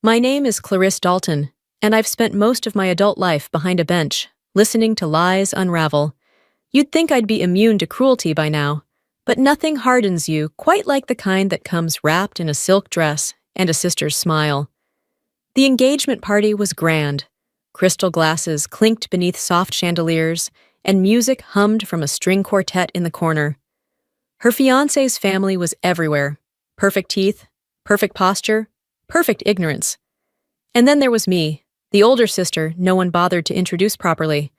My name is Clarice Dalton, and I've spent most of my adult life behind a bench, listening to lies unravel. You'd think I'd be immune to cruelty by now, but nothing hardens you quite like the kind that comes wrapped in a silk dress and a sister's smile. The engagement party was grand. Crystal glasses clinked beneath soft chandeliers, and music hummed from a string quartet in the corner. Her fiancé's family was everywhere. Perfect teeth, perfect posture, perfect ignorance. And then there was me, the older sister no one bothered to introduce properly,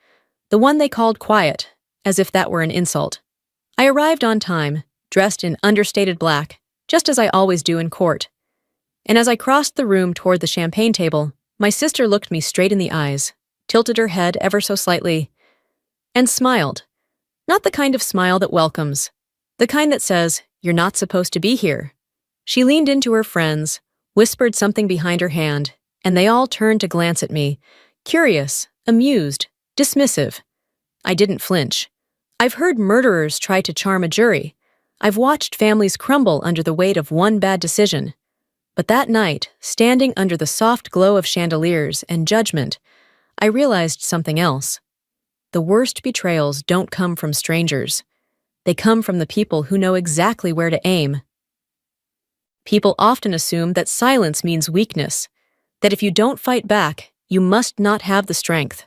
the one they called quiet, as if that were an insult. I arrived on time, dressed in understated black, just as I always do in court. And as I crossed the room toward the champagne table, my sister looked me straight in the eyes, tilted her head ever so slightly, and smiled. Not the kind of smile that welcomes, the kind that says, "You're not supposed to be here." She leaned into her friends, whispered something behind her hand, and they all turned to glance at me, curious, amused, dismissive. I didn't flinch. I've heard murderers try to charm a jury. I've watched families crumble under the weight of one bad decision. But that night, standing under the soft glow of chandeliers and judgment, I realized something else. The worst betrayals don't come from strangers. They come from the people who know exactly where to aim. People often assume that silence means weakness, that if you don't fight back, you must not have the strength.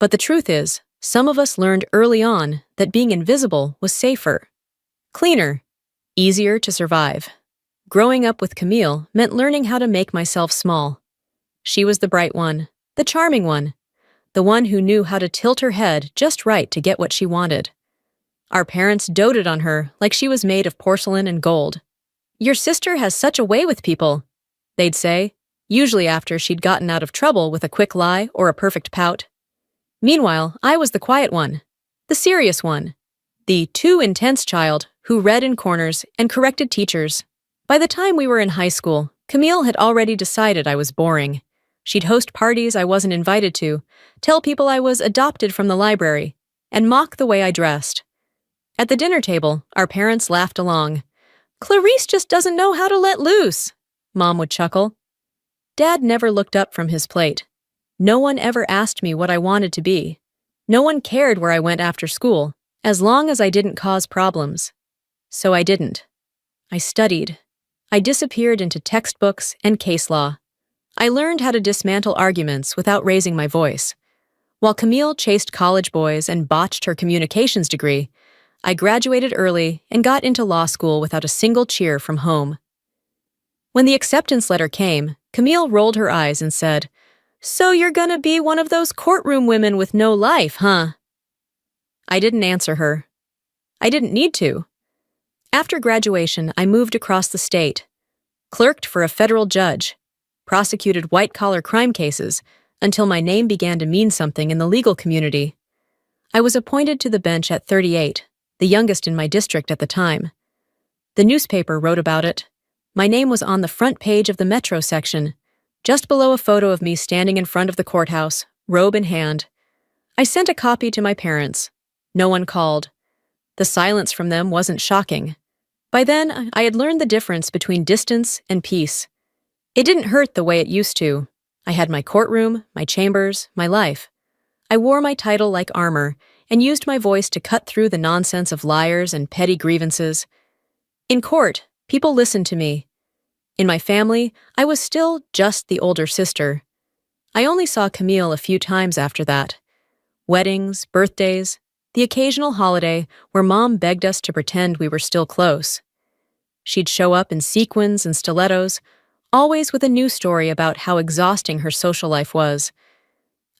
But the truth is, some of us learned early on that being invisible was safer, cleaner, easier to survive. Growing up with Camille meant learning how to make myself small. She was the bright one, the charming one, the one who knew how to tilt her head just right to get what she wanted. Our parents doted on her like she was made of porcelain and gold. "Your sister has such a way with people," they'd say, usually after she'd gotten out of trouble with a quick lie or a perfect pout. Meanwhile, I was the quiet one, the serious one, the too intense child who read in corners and corrected teachers. By the time we were in high school, Camille had already decided I was boring. She'd host parties I wasn't invited to, tell people I was adopted from the library, and mock the way I dressed. At the dinner table, our parents laughed along. "Clarice just doesn't know how to let loose," Mom would chuckle. Dad never looked up from his plate. No one ever asked me what I wanted to be. No one cared where I went after school, as long as I didn't cause problems. So I didn't. I studied. I disappeared into textbooks and case law. I learned how to dismantle arguments without raising my voice. While Camille chased college boys and botched her communications degree, I graduated early and got into law school without a single cheer from home. When the acceptance letter came, Camille rolled her eyes and said, "So you're gonna be one of those courtroom women with no life, huh?" I didn't answer her. I didn't need to. After graduation, I moved across the state, clerked for a federal judge, prosecuted white-collar crime cases until my name began to mean something in the legal community. I was appointed to the bench at 38, the youngest in my district at the time. The newspaper wrote about it. My name was on the front page of the Metro section, just below a photo of me standing in front of the courthouse, robe in hand. I sent a copy to my parents. No one called. The silence from them wasn't shocking. By then, I had learned the difference between distance and peace. It didn't hurt the way it used to. I had my courtroom, my chambers, my life. I wore my title like armor and used my voice to cut through the nonsense of liars and petty grievances. In court, people listened to me. In my family, I was still just the older sister. I only saw Camille a few times after that. Weddings, birthdays, the occasional holiday where Mom begged us to pretend we were still close. She'd show up in sequins and stilettos, always with a new story about how exhausting her social life was.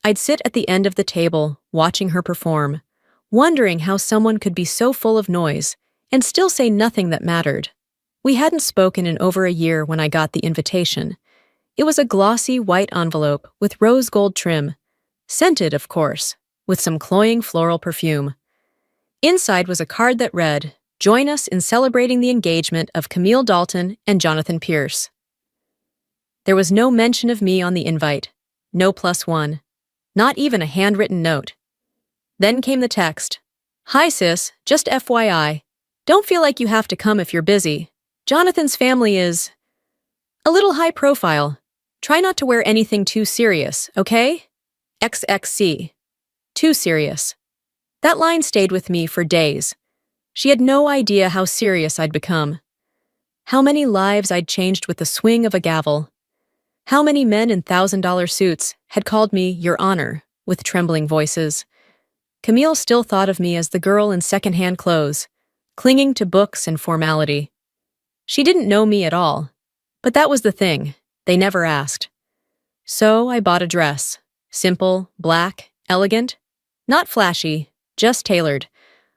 I'd sit at the end of the table, watching her perform, wondering how someone could be so full of noise and still say nothing that mattered. We hadn't spoken in over a year when I got the invitation. It was a glossy white envelope with rose gold trim, scented, of course, with some cloying floral perfume. Inside was a card that read, "Join us in celebrating the engagement of Camille Dalton and Jonathan Pierce." There was no mention of me on the invite, no +1, not even a handwritten note. Then came the text, "Hi sis, just FYI. Don't feel like you have to come if you're busy. Jonathan's family is a little high profile. Try not to wear anything too serious, okay? XXC. Too serious. That line stayed with me for days. She had no idea how serious I'd become. How many lives I'd changed with the swing of a gavel. How many men in $1,000 suits had called me Your Honor, with trembling voices. Camille still thought of me as the girl in second-hand clothes, clinging to books and formality. She didn't know me at all, but that was the thing. They never asked. So I bought a dress. Simple, black, elegant. Not flashy, just tailored.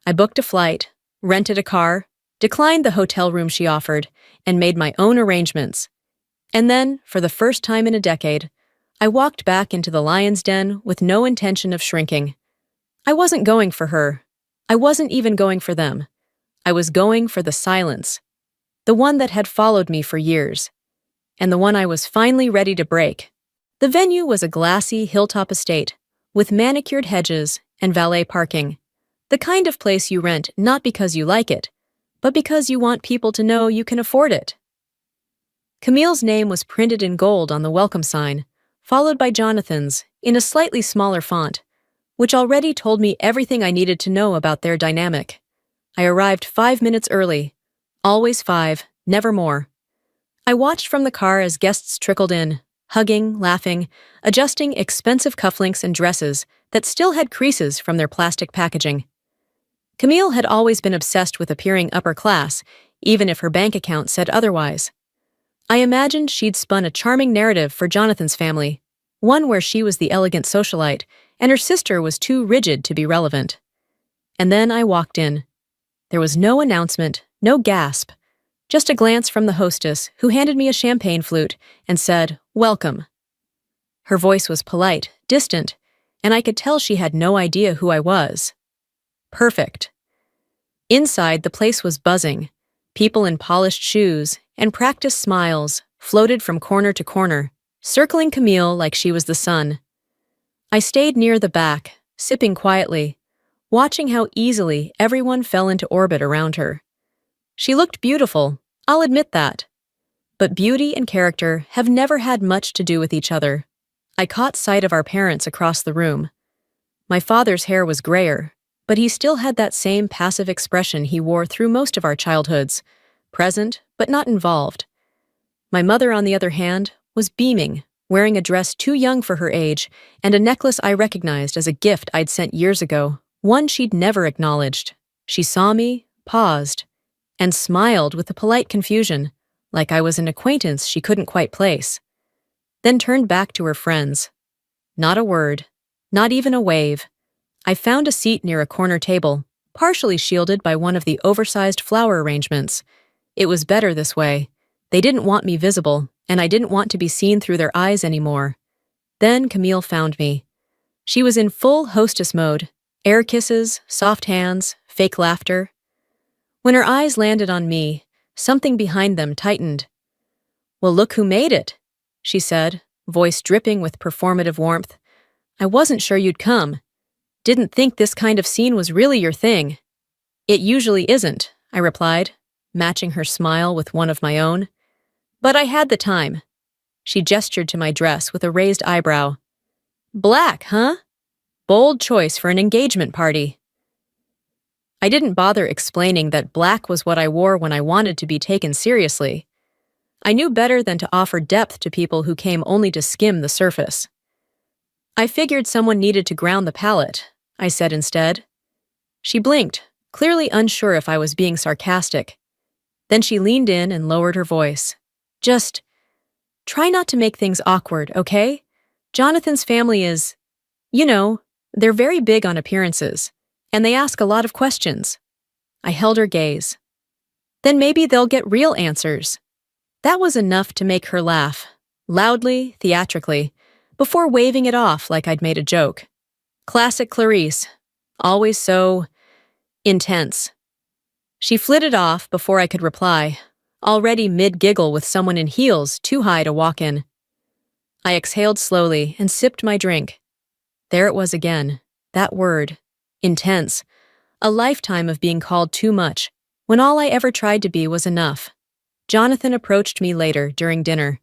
I booked a flight, rented a car, declined the hotel room she offered, and made my own arrangements. And then, for the first time in a decade, I walked back into the lion's den with no intention of shrinking. I wasn't going for her. I wasn't even going for them. I was going for the silence. The one that had followed me for years. And the one I was finally ready to break. The venue was a glassy hilltop estate, with manicured hedges and valet parking. The kind of place you rent not because you like it, but because you want people to know you can afford it. Camille's name was printed in gold on the welcome sign, followed by Jonathan's, in a slightly smaller font, which already told me everything I needed to know about their dynamic. I arrived 5 minutes early. Always 5, never more. I watched from the car as guests trickled in, hugging, laughing, adjusting expensive cufflinks and dresses that still had creases from their plastic packaging. Camille had always been obsessed with appearing upper class, even if her bank account said otherwise. I imagined she'd spun a charming narrative for Jonathan's family, one where she was the elegant socialite and her sister was too rigid to be relevant. And then I walked in. There was no announcement, no gasp, just a glance from the hostess who handed me a champagne flute and said, "Welcome." Her voice was polite, distant, and I could tell she had no idea who I was. Perfect. Inside, the place was buzzing. People in polished shoes and practiced smiles floated from corner to corner, circling Camille like she was the sun. I stayed near the back, sipping quietly, watching how easily everyone fell into orbit around her. She looked beautiful, I'll admit that. But beauty and character have never had much to do with each other. I caught sight of our parents across the room. My father's hair was grayer, but he still had that same passive expression he wore through most of our childhoods, present but not involved. My mother, on the other hand, was beaming, wearing a dress too young for her age and a necklace I recognized as a gift I'd sent years ago, one she'd never acknowledged. She saw me, paused, and smiled with a polite confusion, like I was an acquaintance she couldn't quite place. Then turned back to her friends. Not a word, not even a wave. I found a seat near a corner table, partially shielded by one of the oversized flower arrangements. It was better this way. They didn't want me visible, and I didn't want to be seen through their eyes anymore. Then Camille found me. She was in full hostess mode, air kisses, soft hands, fake laughter. When her eyes landed on me, something behind them tightened. "Well, look who made it," she said, voice dripping with performative warmth. "I wasn't sure you'd come. Didn't think this kind of scene was really your thing." "It usually isn't," I replied, matching her smile with one of my own. "But I had the time." She gestured to my dress with a raised eyebrow. "Black, huh? Bold choice for an engagement party." I didn't bother explaining that black was what I wore when I wanted to be taken seriously. I knew better than to offer depth to people who came only to skim the surface. "I figured someone needed to ground the palate," I said instead. She blinked, clearly unsure if I was being sarcastic. Then she leaned in and lowered her voice. "Just try not to make things awkward, okay? Jonathan's family is, they're very big on appearances, and they ask a lot of questions." I held her gaze. "Then maybe they'll get real answers." That was enough to make her laugh, loudly, theatrically, before waving it off like I'd made a joke. Classic Clarice, always so intense. She flitted off before I could reply, already mid-giggle with someone in heels too high to walk in. I exhaled slowly and sipped my drink. There it was again, that word, intense, a lifetime of being called too much, when all I ever tried to be was enough. Jonathan approached me later during dinner.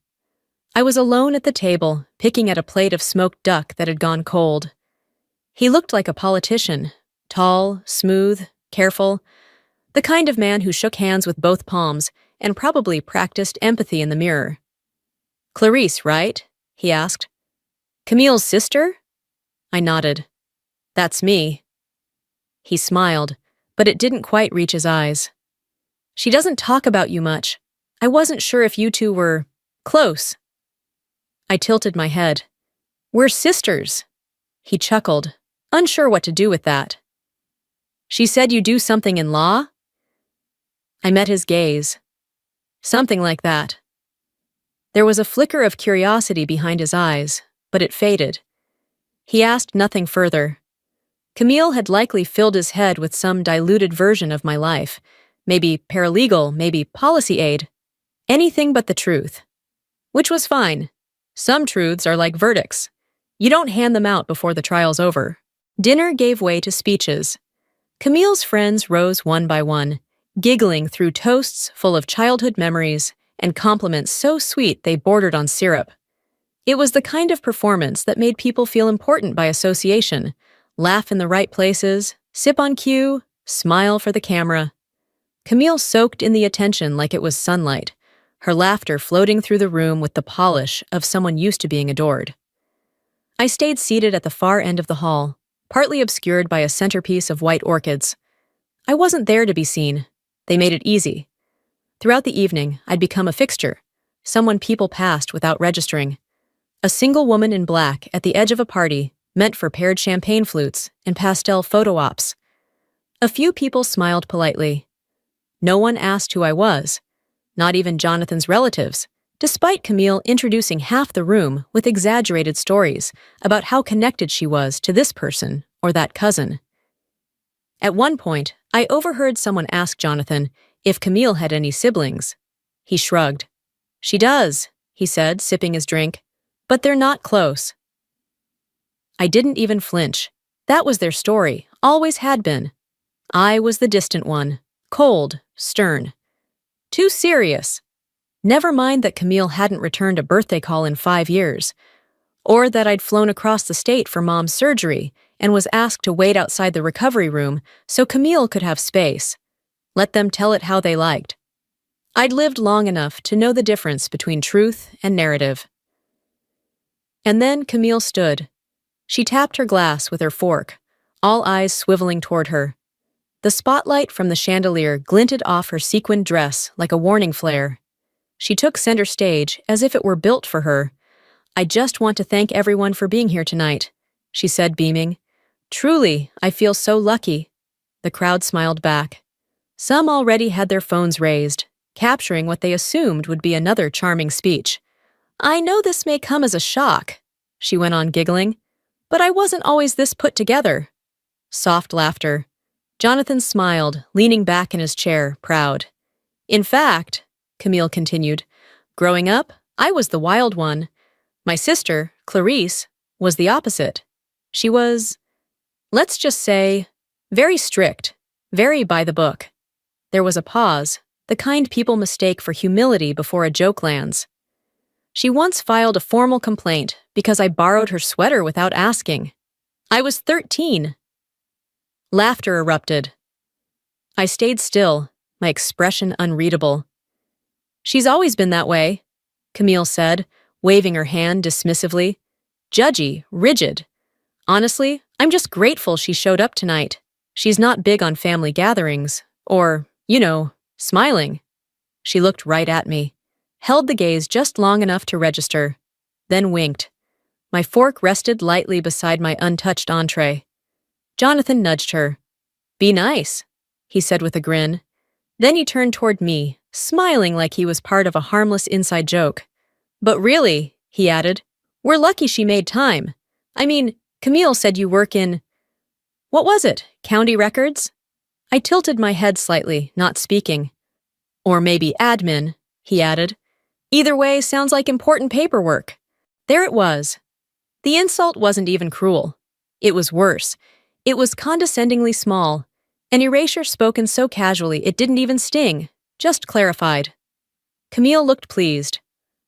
I was alone at the table, picking at a plate of smoked duck that had gone cold. He looked like a politician, tall, smooth, careful, the kind of man who shook hands with both palms and probably practiced empathy in the mirror. "Clarice, right?" he asked. "Camille's sister?" I nodded. "That's me." He smiled, but it didn't quite reach his eyes. "She doesn't talk about you much. I wasn't sure if you two were close." I tilted my head. "We're sisters." He chuckled, unsure what to do with that. "She said you do something in law?" I met his gaze. "Something like that." There was a flicker of curiosity behind his eyes, but it faded. He asked nothing further. Camille had likely filled his head with some diluted version of my life. Maybe paralegal, maybe policy aide. Anything but the truth. Which was fine. Some truths are like verdicts. You don't hand them out before the trial's over. Dinner gave way to speeches. Camille's friends rose one by one, giggling through toasts full of childhood memories and compliments so sweet they bordered on syrup. It was the kind of performance that made people feel important by association, laugh in the right places, sip on cue, smile for the camera. Camille soaked in the attention like it was sunlight, her laughter floating through the room with the polish of someone used to being adored. I stayed seated at the far end of the hall, partly obscured by a centerpiece of white orchids. I wasn't there to be seen. They made it easy. Throughout the evening, I'd become a fixture, someone people passed without registering. A single woman in black at the edge of a party, meant for paired champagne flutes and pastel photo ops. A few people smiled politely. No one asked who I was, not even Jonathan's relatives, despite Camille introducing half the room with exaggerated stories about how connected she was to this person or that cousin. At one point, I overheard someone ask Jonathan if Camille had any siblings. He shrugged. "She does," he said, sipping his drink, "but they're not close." I didn't even flinch. That was their story, always had been. I was the distant one, cold, stern. Too serious. Never mind that Camille hadn't returned a birthday call in 5 years, or that I'd flown across the state for Mom's surgery and was asked to wait outside the recovery room so Camille could have space. Let them tell it how they liked. I'd lived long enough to know the difference between truth and narrative. And then Camille stood. She tapped her glass with her fork, all eyes swiveling toward her. The spotlight from the chandelier glinted off her sequined dress like a warning flare. She took center stage as if it were built for her. "I just want to thank everyone for being here tonight," she said, beaming. "Truly, I feel so lucky." The crowd smiled back. Some already had their phones raised, capturing what they assumed would be another charming speech. "I know this may come as a shock," she went on giggling, "but I wasn't always this put together." Soft laughter. Jonathan smiled, leaning back in his chair, proud. "In fact," Camille continued, "growing up, I was the wild one. My sister, Clarice, was the opposite. She was, let's just say, very strict, very by the book." There was a pause, the kind people mistake for humility before a joke lands. "She once filed a formal complaint because I borrowed her sweater without asking. I was 13. Laughter erupted. I stayed still, my expression unreadable. "She's always been that way," Camille said, waving her hand dismissively. "Judgy, rigid. Honestly, I'm just grateful she showed up tonight. She's not big on family gatherings, or, smiling." She looked right at me, held the gaze just long enough to register, then winked. My fork rested lightly beside my untouched entree. Jonathan nudged her. "Be nice," he said with a grin. Then he turned toward me, smiling like he was part of a harmless inside joke. "But really," he added, "we're lucky she made time. I mean, Camille said you work in, what was it, county records?" I tilted my head slightly, not speaking. "Or maybe admin," he added. "Either way, sounds like important paperwork." There it was. The insult wasn't even cruel. It was worse. It was condescendingly small, an erasure spoken so casually it didn't even sting, just clarified. Camille looked pleased.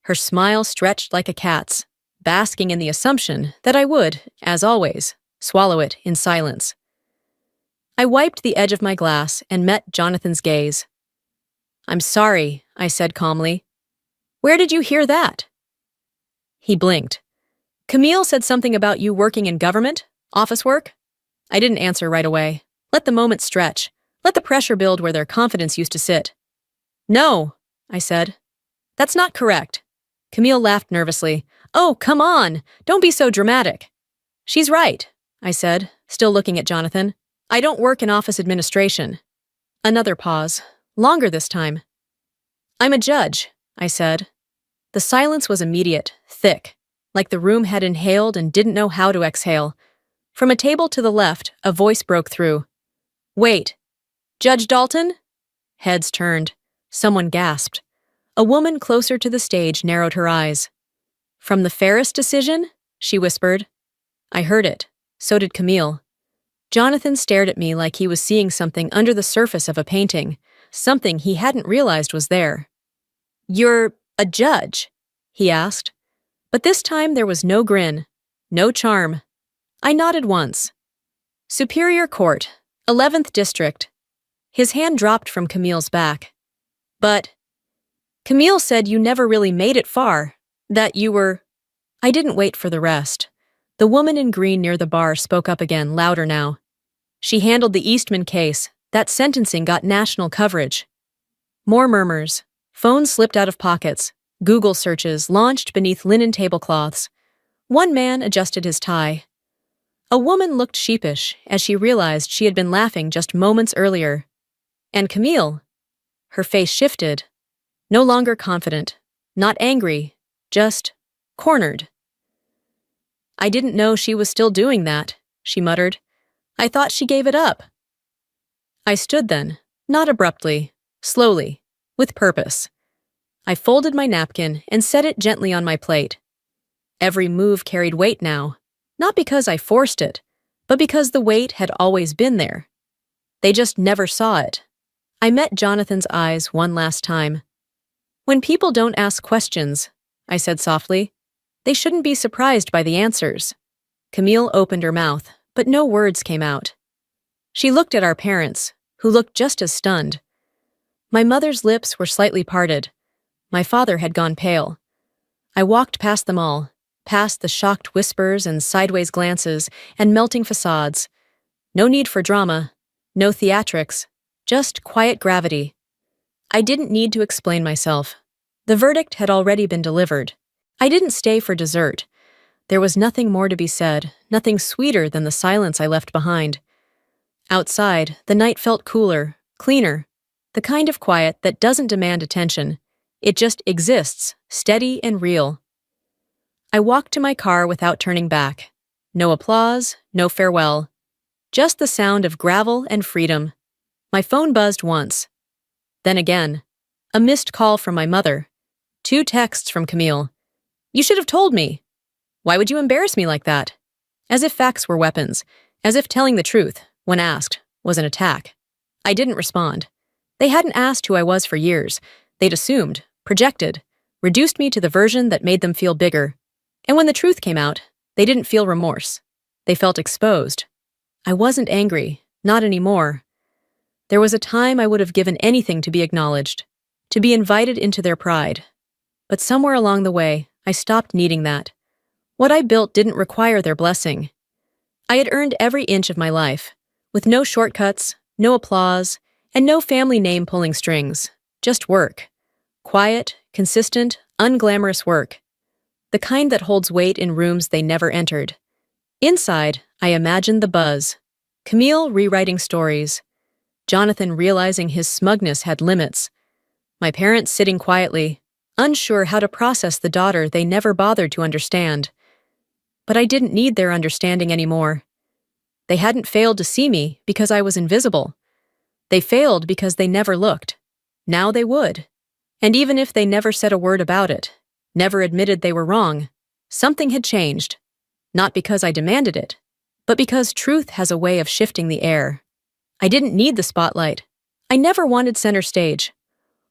Her smile stretched like a cat's, basking in the assumption that I would, as always, swallow it in silence. I wiped the edge of my glass and met Jonathan's gaze. "I'm sorry," I said calmly. "Where did you hear that?" He blinked. "Camille said something about you working in government, office work?" I didn't answer right away. Let the moment stretch. Let the pressure build where their confidence used to sit. "No," I said. "That's not correct." Camille laughed nervously. "Oh, come on! Don't be so dramatic." "She's right," I said, still looking at Jonathan. "I don't work in office administration." Another pause, longer this time. "I'm a judge," I said. The silence was immediate, thick, like the room had inhaled and didn't know how to exhale. From a table to the left, a voice broke through. "Wait, Judge Dalton?" Heads turned. Someone gasped. A woman closer to the stage narrowed her eyes. "From the Ferris decision?" she whispered. I heard it. So did Camille. Jonathan stared at me like he was seeing something under the surface of a painting, something he hadn't realized was there. "You're a judge?" he asked. But this time there was no grin, no charm. I nodded once. "Superior Court, 11th District." His hand dropped from Camille's back. "But Camille said you never really made it far, that you were—" I didn't wait for the rest. The woman in green near the bar spoke up again, louder now. "She handled the Eastman case. That sentencing got national coverage." More murmurs. Phones slipped out of pockets. Google searches launched beneath linen tablecloths. One man adjusted his tie. A woman looked sheepish as she realized she had been laughing just moments earlier. And Camille? Her face shifted. No longer confident. Not angry. Just cornered. "I didn't know she was still doing that," she muttered. "I thought she gave it up." I stood then, not abruptly, slowly, with purpose. I folded my napkin and set it gently on my plate. Every move carried weight now, not because I forced it, but because the weight had always been there. They just never saw it. I met Jonathan's eyes one last time. "When people don't ask questions," I said softly, "they shouldn't be surprised by the answers." Camille opened her mouth, but no words came out. She looked at our parents, who looked just as stunned. My mother's lips were slightly parted. My father had gone pale. I walked past them all, past the shocked whispers and sideways glances and melting facades. No need for drama, no theatrics, just quiet gravity. I didn't need to explain myself. The verdict had already been delivered. I didn't stay for dessert. There was nothing more to be said, nothing sweeter than the silence I left behind. Outside, the night felt cooler, cleaner, the kind of quiet that doesn't demand attention. It just exists, steady and real. I walked to my car without turning back. No applause, no farewell. Just the sound of gravel and freedom. My phone buzzed once. Then again. A missed call from my mother. 2 texts from Camille. "You should have told me." "Why would you embarrass me like that?" As if facts were weapons, as if telling the truth, when asked, was an attack. I didn't respond. They hadn't asked who I was for years. They'd assumed, projected, reduced me to the version that made them feel bigger. And when the truth came out, they didn't feel remorse. They felt exposed. I wasn't angry, not anymore. There was a time I would have given anything to be acknowledged, to be invited into their pride. But somewhere along the way, I stopped needing that. What I built didn't require their blessing. I had earned every inch of my life, with no shortcuts, no applause, and no family name pulling strings, just work. Quiet, consistent, unglamorous work. The kind that holds weight in rooms they never entered. Inside, I imagined the buzz. Camille rewriting stories. Jonathan realizing his smugness had limits. My parents sitting quietly, unsure how to process the daughter they never bothered to understand. But I didn't need their understanding anymore. They hadn't failed to see me because I was invisible. They failed because they never looked. Now they would. And even if they never said a word about it, never admitted they were wrong, something had changed. Not because I demanded it, but because truth has a way of shifting the air. I didn't need the spotlight. I never wanted center stage.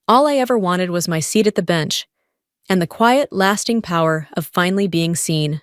All I ever wanted was my seat at the bench. and the quiet, lasting power of finally being seen.